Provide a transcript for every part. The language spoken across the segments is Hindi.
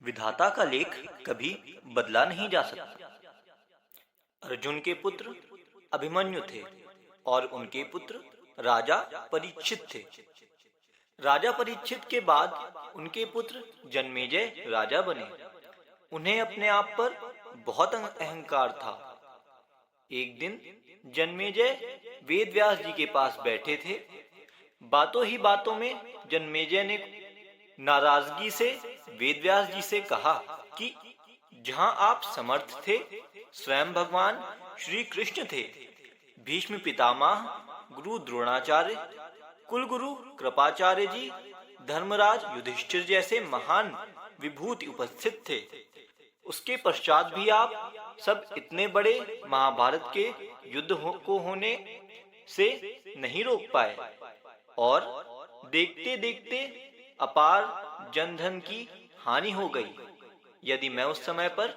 विधाता का लेख कभी बदला नहीं जा सकता। अर्जुन के पुत्र अभिमन्यु थे और उनके पुत्र राजा परीक्षित थे। राजा परीक्षित के बाद उनके पुत्र जन्मेजय राजा बने। उन्हें अपने आप पर बहुत अहंकार था। एक दिन जन्मेजय वेदव्यास जी के पास बैठे थे। बातों ही बातों में जन्मेजय ने नाराजगी से वेदव्यास जी से कहा कि जहां आप समर्थ थे, स्वयं भगवान श्री कृष्ण थे, भीष्म पितामह, गुरु द्रोणाचार्य, कुलगुरु कृपाचार्य जी, धर्मराज युधिष्ठिर जैसे महान विभूति उपस्थित थे, उसके पश्चात भी आप सब इतने बड़े महाभारत के युद्ध को होने से नहीं रोक पाए और देखते देखते अपार जनधन की हानि हो गई। यदि मैं उस समय पर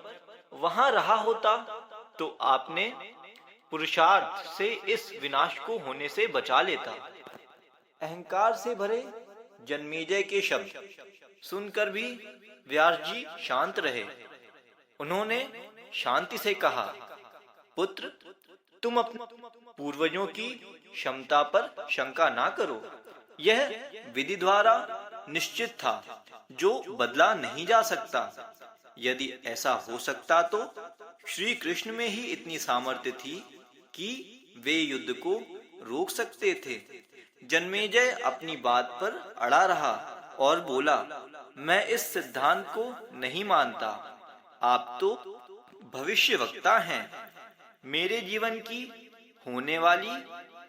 वहां रहा होता तो आपने पुरुषार्थ से इस विनाश को होने से बचा लेता। अहंकार से भरे जन्मेजय के शब्द सुनकर भी व्यास जी शांत रहे। उन्होंने शांति से कहा, पुत्र, तुम अपने पूर्वजों की क्षमता पर शंका ना करो। यह विधि द्वारा निश्चित था, जो बदला नहीं जा सकता। यदि ऐसा हो सकता तो श्री कृष्ण में ही इतनी सामर्थ्य थी कि वे युद्ध को रोक सकते थे। जन्मेजय अपनी बात पर अड़ा रहा और बोला, मैं इस सिद्धांत को नहीं मानता। आप तो भविष्यवक्ता हैं। मेरे जीवन की होने वाली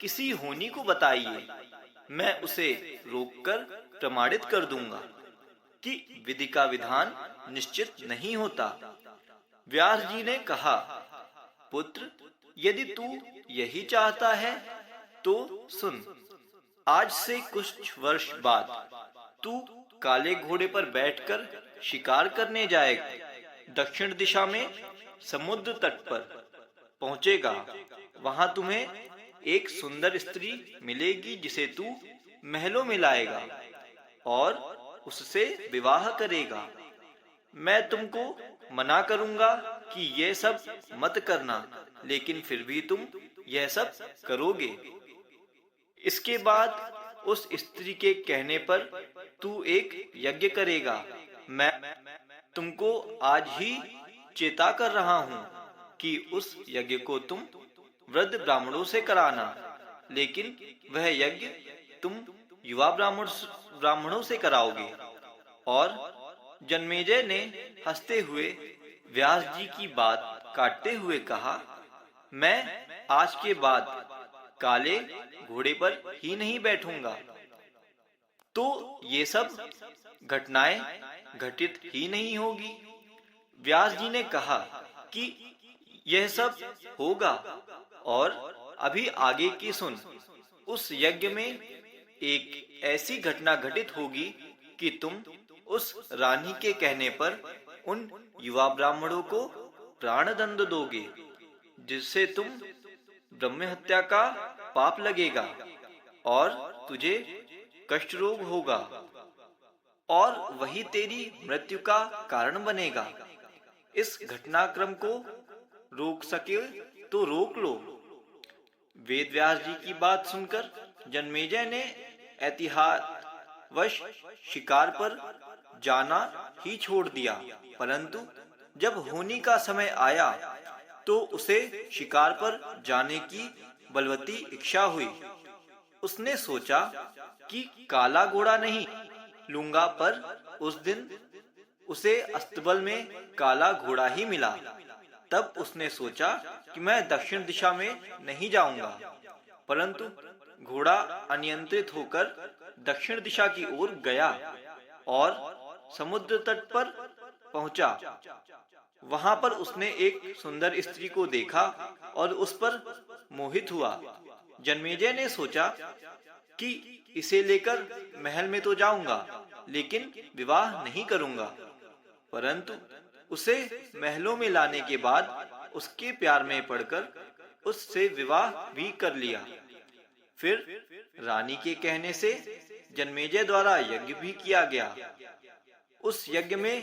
किसी होनी को बताइए, मैं उसे रोककर प्रमाणित कर दूंगा कि विधि का विधान निश्चित नहीं होता। व्यास जी ने कहा, पुत्र, यदि तू यही चाहता है तो सुन। आज से कुछ वर्ष बाद तू काले घोड़े पर बैठकर शिकार करने जाएगा। दक्षिण दिशा में समुद्र तट पर पहुंचेगा। वहां तुम्हें एक सुंदर स्त्री मिलेगी जिसे तू महलों में लाएगा और उससे विवाह करेगा। मैं तुमको मना करूंगा कि यह सब मत करना, लेकिन फिर भी तुम यह सब करोगे। इसके बाद उस स्त्री के कहने पर तू एक यज्ञ करेगा। मैं तुमको आज ही चेता कर रहा हूं कि उस यज्ञ को तुम वृद्ध ब्राह्मणों से कराना, लेकिन वह यज्ञ तुम युवा ब्राह्मणों से कराओगे। और जन्मेजय ने हंसते हुए व्यास जी की बात काटते हुए कहा, मैं आज के बाद काले घोड़े पर ही नहीं बैठूंगा। तो ये सब घटनाएं घटित ही नहीं होगी। व्यास जी ने कहा कि यह सब होगा और अभी आगे की सुन। उस यज्ञ में एक ऐसी घटना घटित होगी कि तुम उस रानी के कहने पर उन युवा ब्राह्मणों को प्राणदंड दोगे, जिससे तुम ब्रह्म हत्या का पाप लगेगा और तुझे कष्ट रोग होगा और वही तेरी मृत्यु का कारण बनेगा। इस घटनाक्रम को रोक सके तो रोक लो। वेदव्यास जी की बात सुनकर जन्मेजय ने एहतियातवश शिकार पर जाना ही छोड़ दिया, परंतु जब होनी का समय आया तो उसे शिकार पर जाने की बलवती इच्छा हुई। उसने सोचा कि काला घोड़ा नहीं लूंगा, पर उस दिन उसे अस्तबल में काला घोड़ा ही मिला। तब उसने सोचा कि मैं दक्षिण दिशा में नहीं जाऊंगा, परंतु घोड़ा अनियंत्रित होकर दक्षिण दिशा की ओर गया और समुद्र तट पर पहुंचा। वहां पर उसने एक सुंदर स्त्री को देखा और उस पर मोहित हुआ। जन्मेजय ने सोचा कि इसे लेकर महल में तो जाऊंगा, लेकिन विवाह नहीं करूंगा। परंतु उसे महलों में लाने के बाद उसके प्यार में पड़कर उससे विवाह भी कर लिया। फिर रानी के कहने से जन्मेजय द्वारा यज्ञ भी किया गया। उस यज्ञ में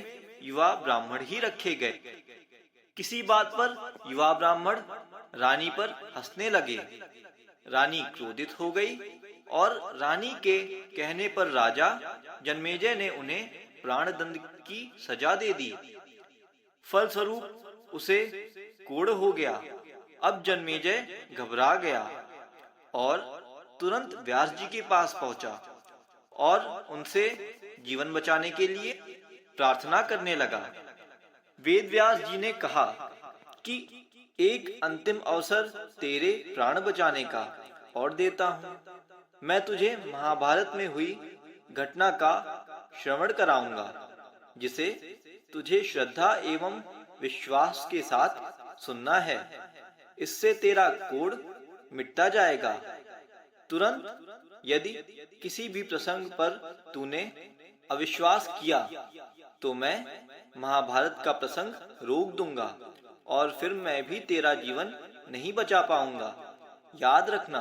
युवा ब्राह्मण ही रखे गए। किसी बात पर युवा ब्राह्मण रानी पर हंसने लगे। रानी क्रोधित हो गई और रानी के कहने पर राजा जन्मेजय ने उन्हें प्राणदंड की सजा दे दी। फलस्वरूप उसे कोढ़ हो गया। अब जन्मेजय घबरा गया और तुरंत व्यास जी के पास पहुंचा और उनसे जीवन बचाने के लिए प्रार्थना करने लगा। वेद व्यास जी ने कहा कि एक अंतिम अवसर तेरे प्राण बचाने का और देता हूँ। मैं तुझे महाभारत में हुई घटना का श्रवण कराऊंगा, जिसे तुझे श्रद्धा एवं विश्वास के साथ सुनना है। इससे तेरा कोढ़ मिटता जाएगा। तुरंत यदि किसी भी प्रसंग पर तूने अविश्वास किया तो मैं महाभारत का प्रसंग रोक दूंगा और फिर मैं भी तेरा जीवन नहीं बचा पाऊंगा। याद रखना,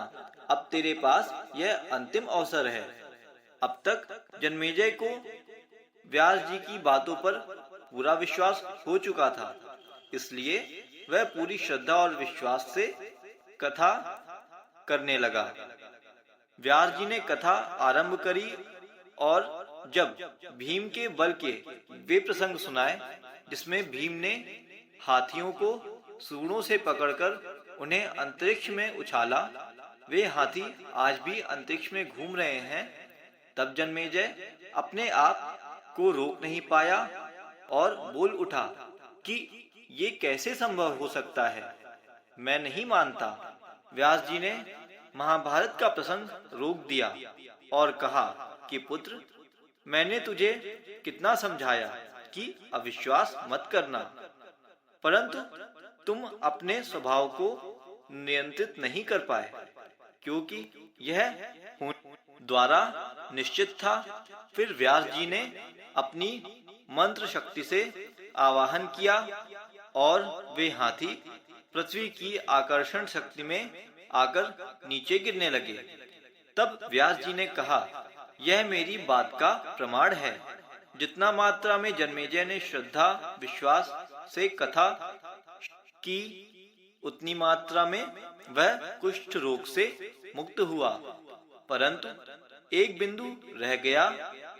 अब तेरे पास यह अंतिम अवसर है। अब तक जन्मेजय को व्यास जी की बातों पर पूरा विश्वास हो चुका था, इसलिए वह पूरी श्रद्धा और विश्वास से कथा करने लगा। व्यास जी ने कथा आरंभ करी और जब भीम के बल के वे प्रसंग सुनाए जिसमें भीम ने हाथियों को सूंडों से पकड़कर उन्हें अंतरिक्ष में उछाला, वे हाथी आज भी अंतरिक्ष में घूम रहे हैं, तब जन्मेजय अपने आप को रोक नहीं पाया और बोल उठा कि ये कैसे संभव हो सकता है, मैं नहीं मानता। व्यास जी ने महाभारत का प्रसंग रोक दिया और कहा कि पुत्र, मैंने तुझे कितना समझाया कि अविश्वास मत करना, परंतु तुम अपने स्वभाव को नियंत्रित नहीं कर पाए, क्योंकि यह द्वारा निश्चित था। फिर व्यास जी ने अपनी मंत्र शक्ति से आवाहन किया और वे हाथी पृथ्वी की आकर्षण शक्ति में आकर नीचे गिरने लगे। तब व्यास जी ने कहा, यह मेरी बात का प्रमाण है। जितना मात्रा में जन्मेजय ने श्रद्धा विश्वास से कथा की, उतनी मात्रा में वह कुष्ठ रोग से मुक्त हुआ, परंतु एक बिंदु रह गया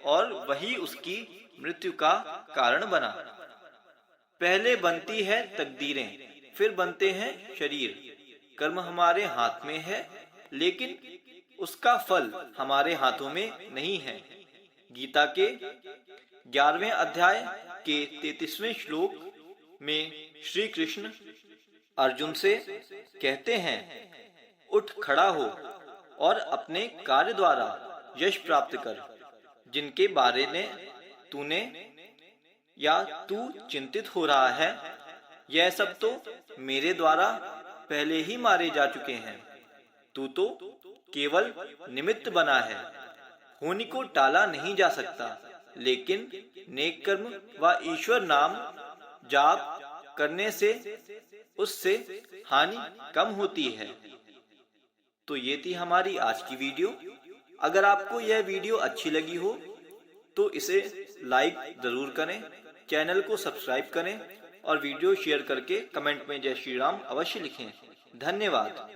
और वही उसकी मृत्यु का कारण बना। पहले बनती है तकदीरें, फिर बनते हैं शरीर। कर्म हमारे हाथ में है, लेकिन उसका फल हमारे हाथों में नहीं है। गीता के 11वें अध्याय के 33वें श्लोक में श्री कृष्ण अर्जुन से कहते हैं, उठ खड़ा हो और अपने कार्य द्वारा यश प्राप्त कर। जिनके बारे में तूने या तू चिंतित हो रहा है, यह सब तो मेरे द्वारा पहले ही मारे जा चुके हैं। तू तो केवल निमित्त बना है। होनी को टाला नहीं जा सकता, लेकिन नेक कर्म व ईश्वर नाम जाप करने से उससे हानि कम होती है। तो ये थी हमारी आज की वीडियो। अगर आपको यह वीडियो अच्छी लगी हो तो इसे लाइक जरूर करें, चैनल को सब्सक्राइब करें और वीडियो शेयर करके कमेंट में जय श्री राम अवश्य लिखें। धन्यवाद।